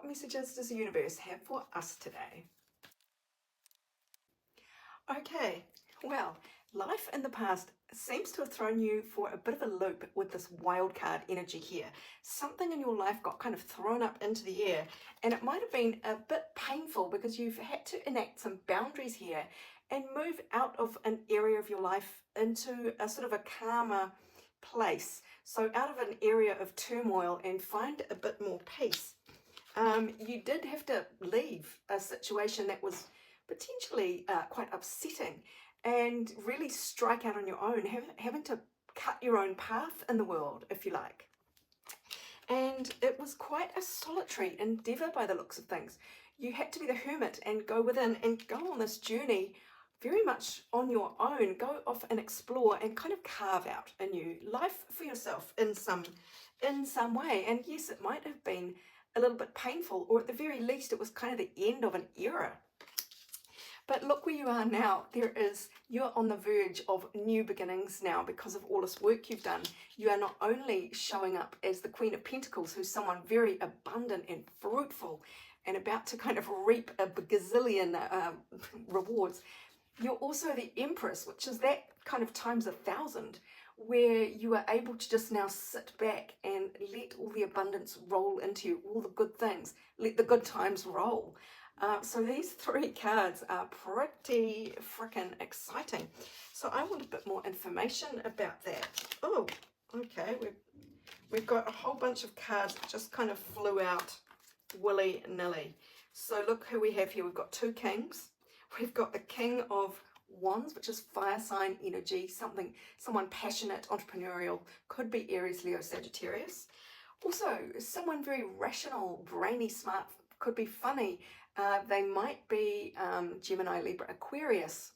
what messages does the universe have for us today? Okay, well, life in the past seems to have thrown you for a bit of a loop with this wild card energy here. Something in your life got kind of thrown up into the air, and it might have been a bit painful because you've had to enact some boundaries here and move out of an area of your life into a sort of a calmer place. So out of an area of turmoil and find a bit more peace. You did have to leave a situation that was potentially quite upsetting and really strike out on your own, having to cut your own path in the world, if you like. And it was quite a solitary endeavour by the looks of things. You had to be the hermit and go within and go on this journey very much on your own, go off and explore and kind of carve out a new life for yourself in some way. And yes, it might have been a little bit painful, or at the very least it was kind of the end of an era. But look where you are now. You're on the verge of new beginnings now because of all this work you've done. You are not only showing up as the Queen of Pentacles, who's someone very abundant and fruitful and about to kind of reap a gazillion rewards. You're also the Empress, which is that kind of times 1,000, where you are able to just now sit back and let all the abundance roll into you, all the good things, let the good times roll. So these three cards are pretty freaking exciting. So I want a bit more information about that. Oh, okay, we've got a whole bunch of cards that just kind of flew out willy-nilly. So look who we have here. We've got two kings. We've got the King of Wands, which is fire sign energy, someone passionate, entrepreneurial, could be Aries, Leo, Sagittarius. Also, someone very rational, brainy, smart, could be funny. They might be Gemini, Libra, Aquarius.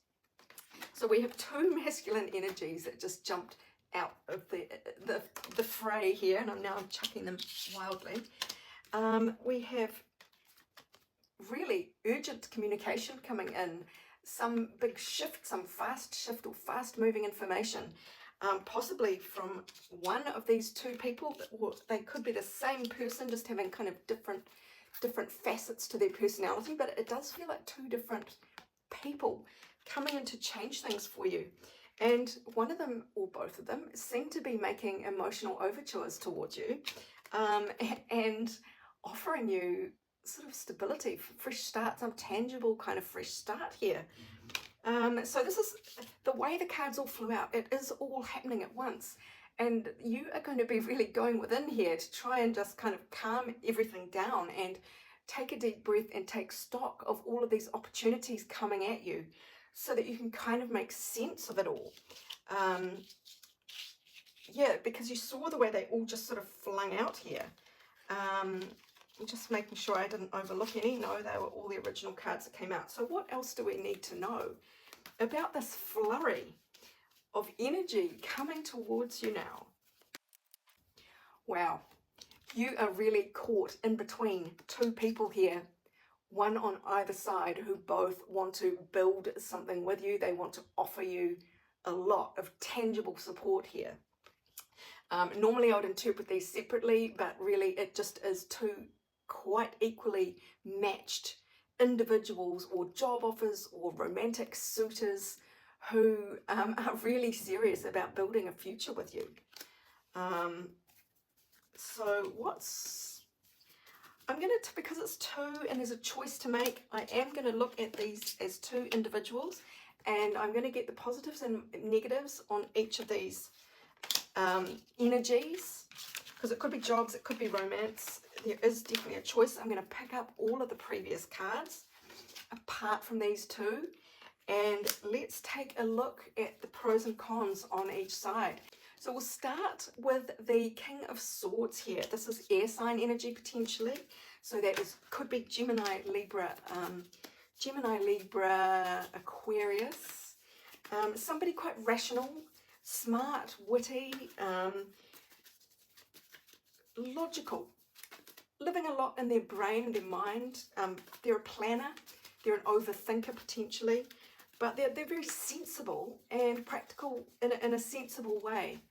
So we have two masculine energies that just jumped out of the fray here, and I'm chucking them wildly. We have really urgent communication coming in, some big shift, some fast shift or fast moving information, possibly from one of these two people, or they could be the same person, just having kind of different facets to their personality, but it does feel like two different people coming in to change things for you. And one of them, or both of them, seem to be making emotional overtures towards you, and offering you sort of stability, fresh start, some tangible kind of fresh start here. So this is the way the cards all flew out. It is all happening at once. And you are going to be really going within here to try and just kind of calm everything down and take a deep breath and take stock of all of these opportunities coming at you so that you can kind of make sense of it all. Yeah, because you saw the way they all just sort of flung out here. Just making sure I didn't overlook any. No, they were all the original cards that came out. So what else do we need to know about this flurry of energy coming towards you now? Wow, you are really caught in between two people here, one on either side, who both want to build something with you. They want to offer you a lot of tangible support here. Normally I would interpret these separately, but really it just is two quite equally matched individuals or job offers or romantic suitors who are really serious about building a future with you. So I'm going to, because it's two and there's a choice to make, I am going to look at these as two individuals, and I'm going to get the positives and negatives on each of these energies, because it could be jobs, it could be romance. There is definitely a choice. I'm going to pick up all of the previous cards apart from these two, and let's take a look at the pros and cons on each side. So we'll start with the King of Swords here. This is air sign energy potentially. So that could be Gemini, Libra, Aquarius. Somebody quite rational, smart, witty, logical, living a lot in their brain, their mind. They're a planner, they're an overthinker potentially, but they're very sensible and practical in a sensible way.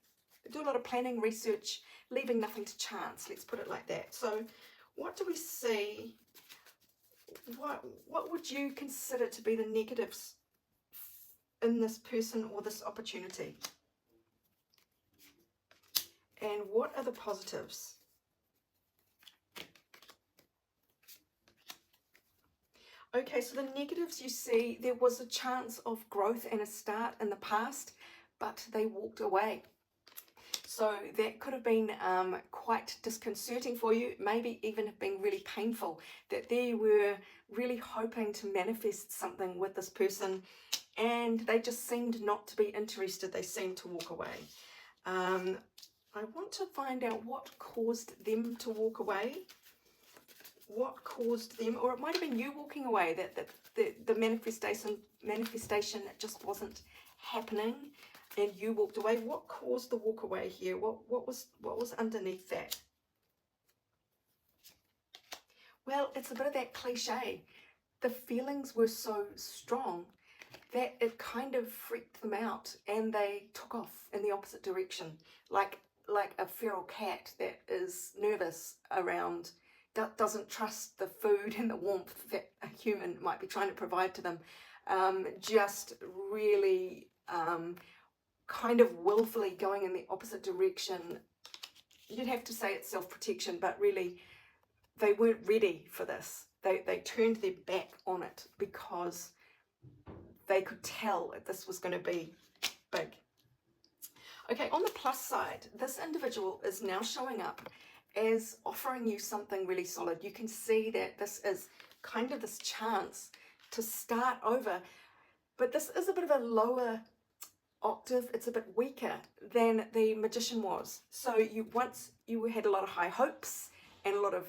They do a lot of planning, research, leaving nothing to chance, let's put it like that. So what do we see? What would you consider to be the negatives in this person or this opportunity? And what are the positives? Okay, so the negatives, you see, there was a chance of growth and a start in the past, but they walked away. So that could have been quite disconcerting for you, maybe even have been really painful, that they were really hoping to manifest something with this person and they just seemed not to be interested. They seemed to walk away. I want to find out what caused them to walk away. What caused them, or it might have been you walking away, that the manifestation just wasn't happening and you walked away. What caused the walk away here? What was underneath that? Well, it's a bit of that cliche. The feelings were so strong that it kind of freaked them out and they took off in the opposite direction, like a feral cat that is nervous around, doesn't trust the food and the warmth that a human might be trying to provide to them, just really kind of willfully going in the opposite direction. You'd have to say it's self-protection, but really they weren't ready for this. They turned their back on it because they could tell that this was going to be big. Okay, on the plus side, this individual is now showing up as offering you something really solid. You can see that this is kind of this chance to start over, but this is a bit of a lower octave. It's a bit weaker than the Magician was. So once you had a lot of high hopes and a lot of,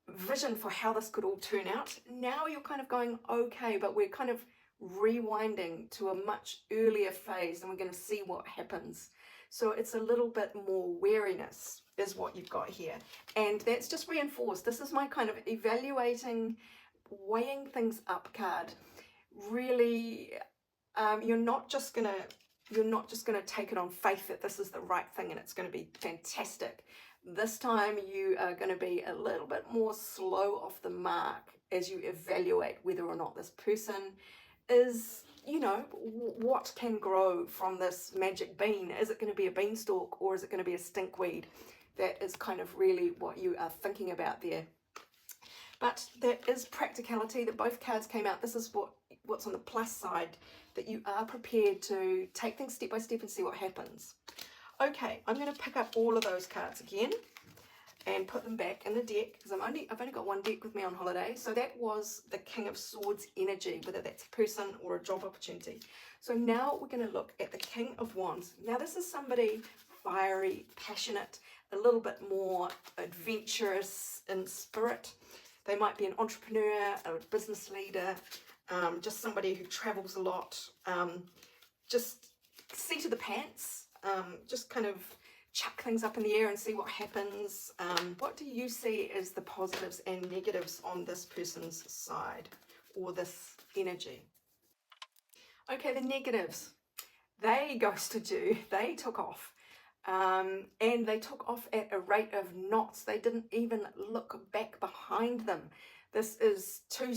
vision for how this could all turn out. Now you're kind of going, okay, but we're kind of rewinding to a much earlier phase and we're going to see what happens. So it's a little bit more wariness is what you've got here. And that's just reinforced. This is my kind of evaluating, weighing things up card. Really, you're not just gonna take it on faith that this is the right thing and it's going to be fantastic. This time you are going to be a little bit more slow off the mark as you evaluate whether or not this person is, what can grow from this magic bean. Is it going to be a beanstalk or is it going to be a stinkweed? That is kind of really what you are thinking about there. But there is practicality that both cards came out. This is what's on the plus side, that you are prepared to take things step by step and see what happens. Okay, I'm going to pick up all of those cards again and put them back in the deck because I've only got one deck with me on holiday. So that was the King of Swords energy, whether that's a person or a job opportunity. So now we're going to look at the King of Wands. Now this is somebody fiery, passionate, a little bit more adventurous in spirit. They might be an entrepreneur, a business leader, just somebody who travels a lot, just seat of the pants. Just kind of chuck things up in the air and see what happens. What do you see as the positives and negatives on this person's side or this energy? Okay, the negatives. They ghosted you. They took off. And they took off at a rate of knots. They didn't even look back behind them. This is two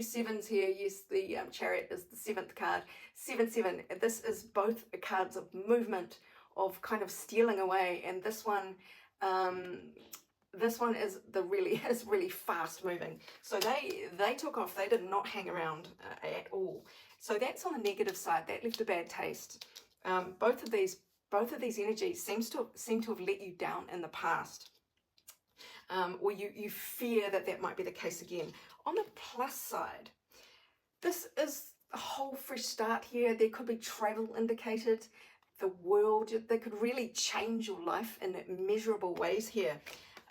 sevens here. Yes, the Chariot is the seventh card. 7-7. This is both cards of movement, of kind of stealing away, and this one is really fast moving. So they took off. They did not hang around at all. So that's on the negative side. That left a bad taste. Both of these energies seem to have let you down in the past. Or you fear that might be the case again. On the plus side, this is a whole fresh start here. There could be travel indicated. The world, they could really change your life in immeasurable ways here.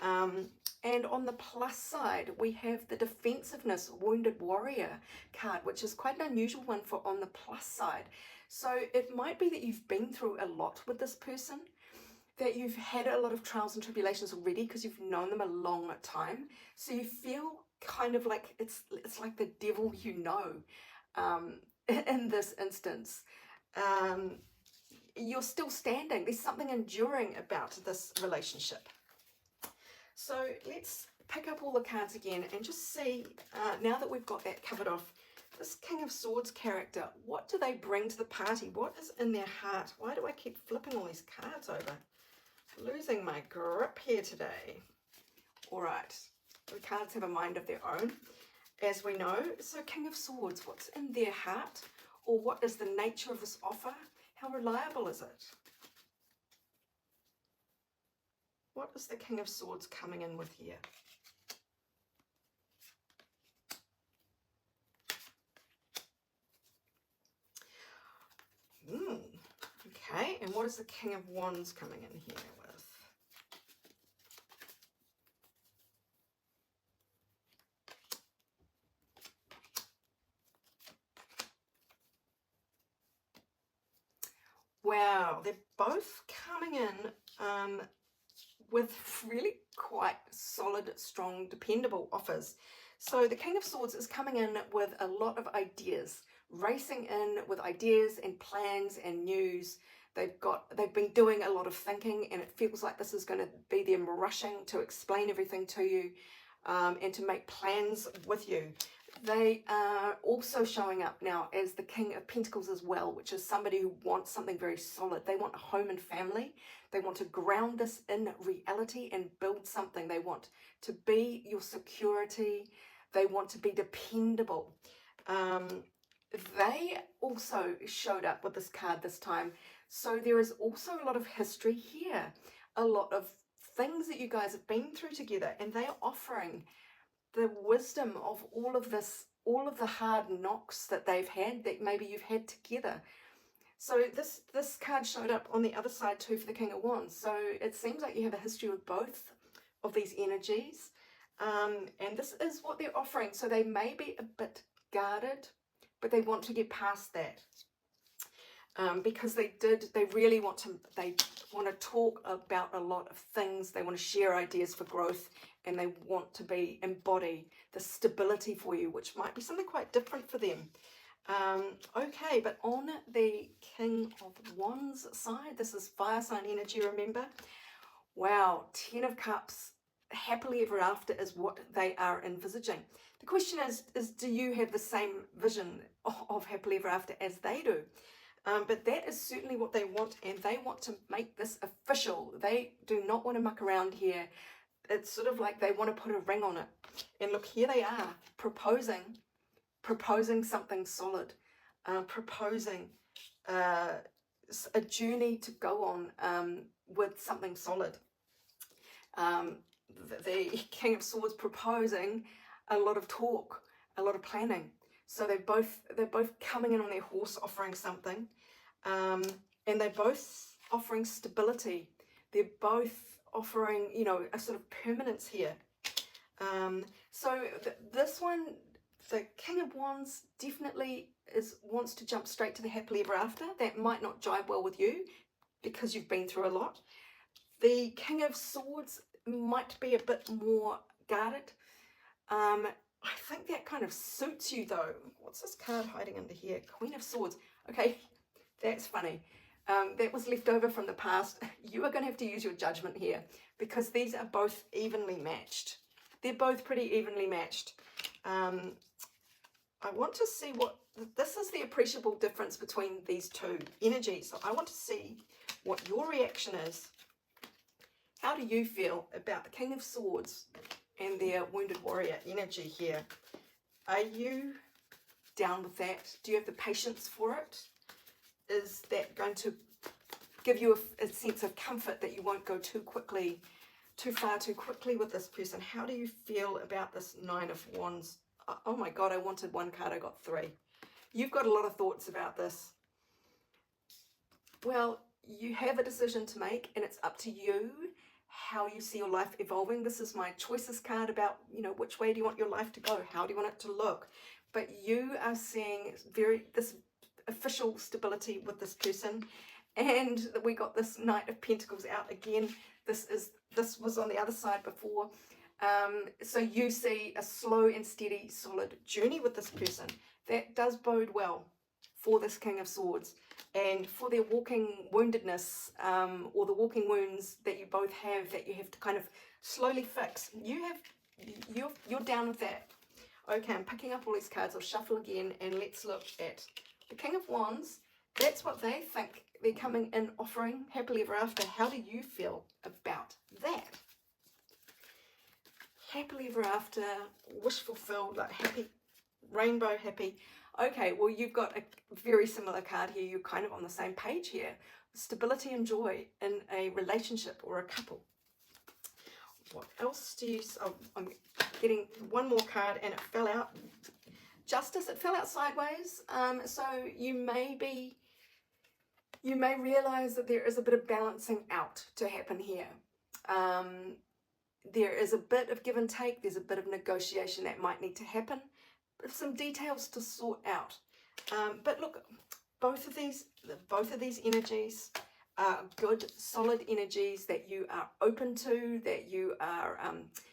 And on the plus side, we have the Defensiveness Wounded Warrior card, which is quite an unusual one for on the plus side. So it might be that you've been through a lot with this person, that you've had a lot of trials and tribulations already because you've known them a long time. So you feel kind of like it's like the devil in this instance. You're still standing. There's something enduring about this relationship. So let's pick up all the cards again and just see, now that we've got that covered off, this King of Swords character, what do they bring to the party? What is in their heart? Why do I keep flipping all these cards over? Losing my grip here today. All right, the cards have a mind of their own, as we know. So King of Swords, what's in their heart? Or what is the nature of this offer? How reliable is it? What is the King of Swords coming in with here? Okay, and what is the King of Wands coming in here with? Wow, they're both coming in with really quite solid, strong, dependable offers. So the King of Swords is coming in with a lot of ideas, racing in with ideas and plans and news. They've been doing a lot of thinking, and it feels like this is going to be them rushing to explain everything to you, and to make plans with you. They are also showing up now as the King of Pentacles as well, which is somebody who wants something very solid. They want a home and family. They want to ground this in reality and build something. They want to be your security. They want to be dependable. They also showed up with this card this time. So there is also a lot of history here, a lot of things that you guys have been through together, and they are offering the wisdom of all of this, all of the hard knocks that they've had, that maybe you've had together. So this card showed up on the other side too for the King of Wands. So it seems like you have a history with both of these energies. And this is what they're offering. So they may be a bit guarded, but they want to get past that. Because they really want to talk about a lot of things. They want to share ideas for growth, and they want to embody the stability for you, which might be something quite different for them. Okay, but on the King of Wands side, this is fire sign energy, remember? Wow, 10 of Cups, happily ever after is what they are envisaging. The question is do you have the same vision of happily ever after as they do? But that is certainly what they want, and they want to make this official. They do not want to muck around here. It's sort of like they want to put a ring on it. And look, here they are proposing something solid, proposing a journey to go on with something solid. The King of Swords proposing a lot of talk, a lot of planning. So they're both coming in on their horse, offering something, and they're both offering stability. They're both offering, you know, a sort of permanence here. So this one, the King of Wands, definitely wants to jump straight to the happily ever after. That might not jibe well with you because you've been through a lot. The King of Swords might be a bit more guarded. I think that kind of suits you though. What's this card hiding under here? Queen of Swords. Okay, that's funny. That was left over from the past. You are going to have to use your judgment here because these are both evenly matched. They're both pretty evenly matched. I want to see this is the appreciable difference between these two energies. So I want to see what your reaction is. How do you feel about the King of Swords and their Wounded Warrior energy here? Are you down with that? Do you have the patience for it? Is that going to give you a sense of comfort that you won't go too far too quickly with this person? How do you feel about this Nine of Wands? Oh my God, I wanted one card, I got three. You've got a lot of thoughts about this. Well, you have a decision to make, and it's up to you how you see your life evolving. This is my choices card about, you know, which way do you want your life to go? How do you want it to look? But you are seeing this official stability with this person, and we got this Knight of Pentacles out again. This was on the other side before. So you see a slow and steady, solid journey with this person. That does bode well for this King of Swords and for their walking woundedness, or the walking wounds that you both have, that you have to kind of slowly fix. You're down with that. Okay, I'm picking up all these cards. I'll shuffle again and let's look at the King of Wands. That's what they think they're coming in offering happily ever after. How do you feel about that? Happily ever after, wish fulfilled, like happy, rainbow happy. Okay, well, you've got a very similar card here. You're kind of on the same page here. Stability and joy in a relationship or a couple. What else do you... Oh, I'm getting one more card and it fell out. Justice, it fell out sideways. So you may realize that there is a bit of balancing out to happen here. There is a bit of give and take. There's a bit of negotiation that might need to happen. Some details to sort out. But look, both of these energies are good, solid energies that you are open to, that you are,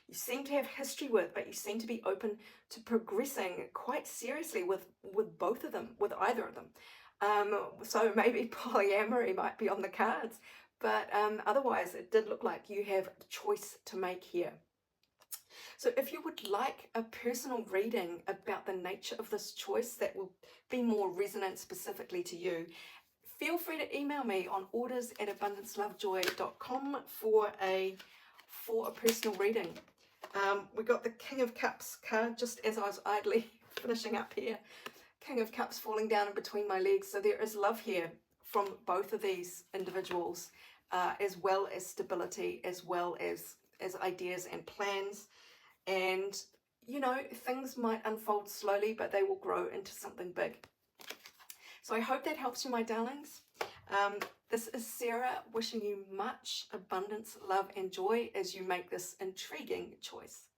you seem to have history with, but you seem to be open to progressing quite seriously with both of them, with either of them. So maybe polyamory might be on the cards, but otherwise it did look like you have a choice to make here. So if you would like a personal reading about the nature of this choice that will be more resonant specifically to you, feel free to email me on orders@abundancelovejoy.com for a personal reading. We got the King of Cups card just as I was idly finishing up here. King of Cups falling down in between my legs. So there is love here from both of these individuals, as well as stability, as well as ideas and plans. And, you know, things might unfold slowly, but they will grow into something big. So I hope that helps you, my darlings. This is Sarah wishing you much abundance, love, and joy as you make this intriguing choice.